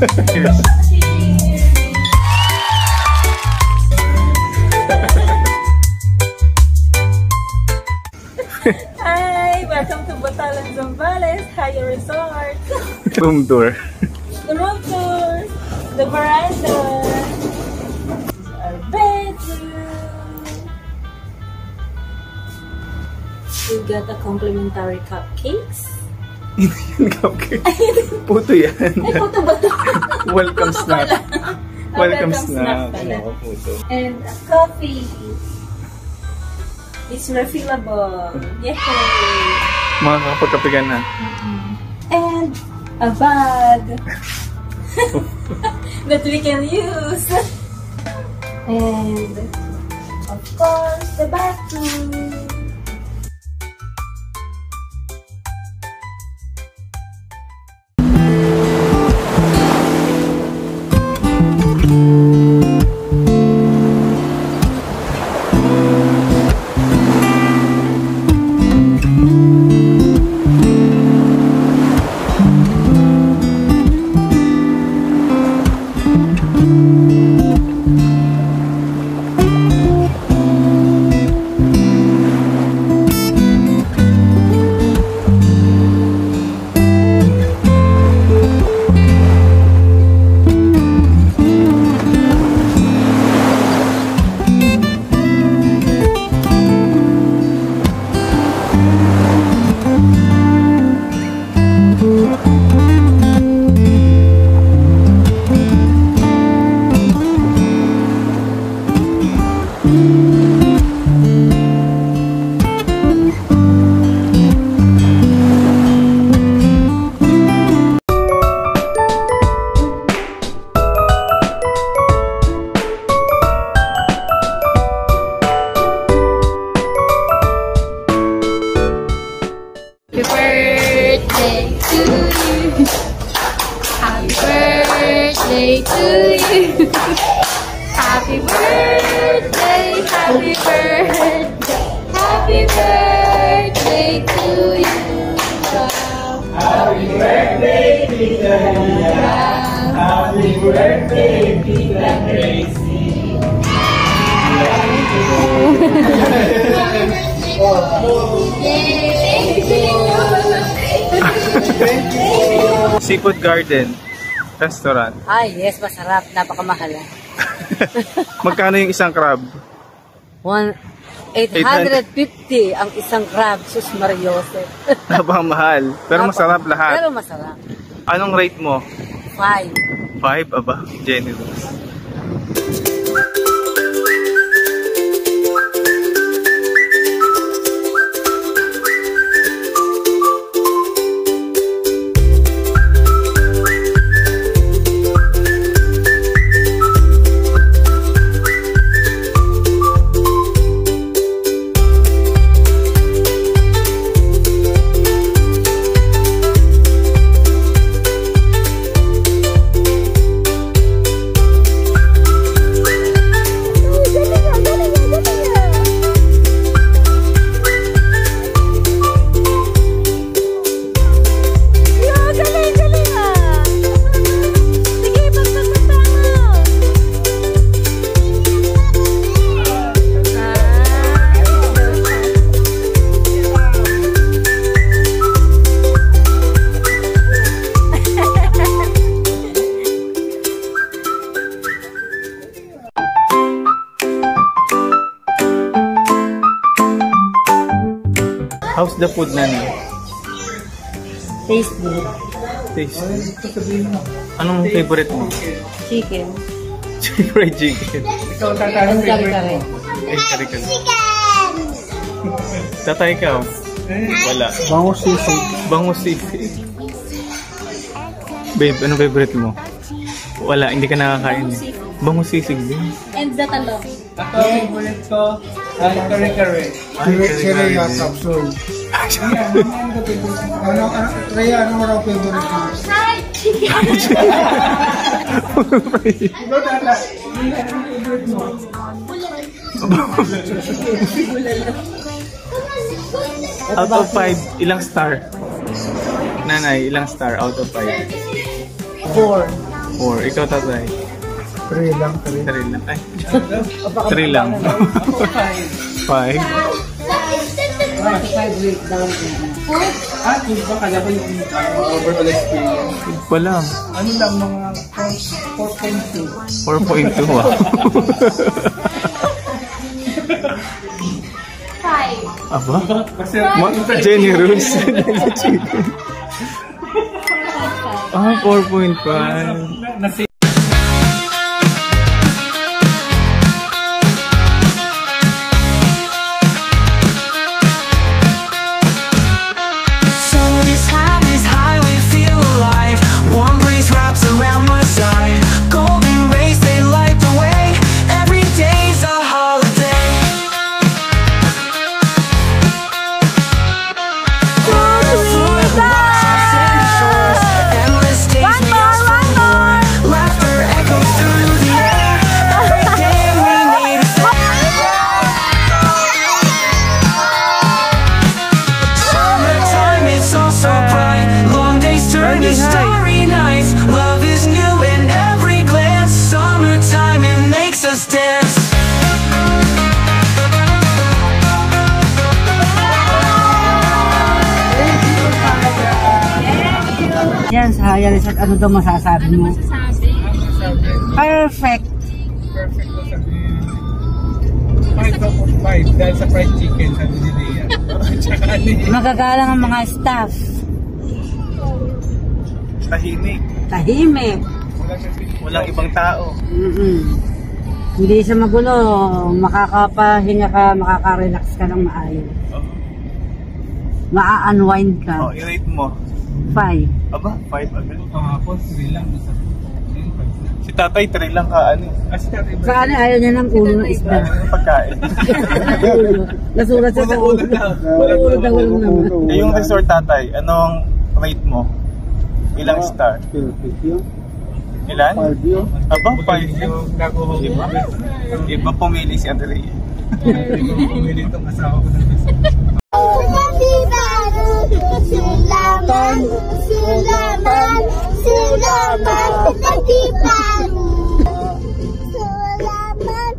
Hi! Welcome to Batalan Zambales High Resort. Room tour. The room tour. The veranda. Our bedroom. We got a complimentary cupcakes. Hindi yan cupcake. Puto yan. Ay, puto ba ito? Welcome snack. Welcome snack. And a coffee. It's refillable. Yay! Makakapagkapigan na. And a bag that we can use. And of course, the bathroom. Happy birthday, happy birthday, happy birthday to you. Happy birthday, Tita Lia. Happy birthday, Tita Gracie. Seafood Garden Restaurant. Ay, yes, masarap. Napakamahal. Magkano yung isang crab? 850 ang isang crab. Sus Mariosep. Napamahal. Pero masarap lahat. Pero masarap. Anong rate mo? 5. 5? Aba, generous. How's the food, Nani? Tasty. Tasty. Anong favorite mo? Chicken. Fried chicken. Ikaw tatanong Kare-kare. Ay, kare-kare. Tatay ka? Wala. Bangus sisig. Bangus sisig. Babe, anong favorite mo? Wala, hindi ka nakakain. Bangus sisig din. And the talong. Ako, favorite ko, ay kare-kare. Kare-kare capsule. Rhea, ano mo raw favorite mo? Fried chicken. Ikaw tata, ano favorite mo? Out of 5, ilang star? Nanay, ilang star out of 5? 4. 4. Ikaw, tatay. 3 lang, 3. 3 lang. Ay, 3 lang. 5. Kung ba kala ko yung overall experience? Pa lang. Ano lang, mga 4.2. 4.2 ah. 5. Aba? Kasi, Generous. Ah, 4.5. nasi starry nights, love is new in every glance. Summertime, it makes us dance. Yan, sa Haya Resort, ano daw masasabi mo? Perfect. perfect ko sabihin. 5 out of 5 dahil sa fried chicken sa Dinilia. Tsaka Magagalang ang mga staff. Tahimik. Tahimik. Walang ibang tao. Hindi siya magulo. Makakapahinga ka, makaka-relax ka ng maayos. Maa-unwind ka. Oh, i-rate mo. 5. Aba, 5 agad. Kahapon, 3 lang. Si tatay, 3 lang ka, ano. Sa ano, ayaw niya ng ulo ng isda. Pagkain. Ulo. Nasulat siya sa ulo. Ulo daw naman. Eh, yung resort tatay, anong rate mo? Ilang star? Ilan? Aba, 5 Yung nag-uhog. Iba pumili si Andrea. Pumili itong asawa ko ng resort. Silaman, silaman, silaman, nagtipan. Silaman.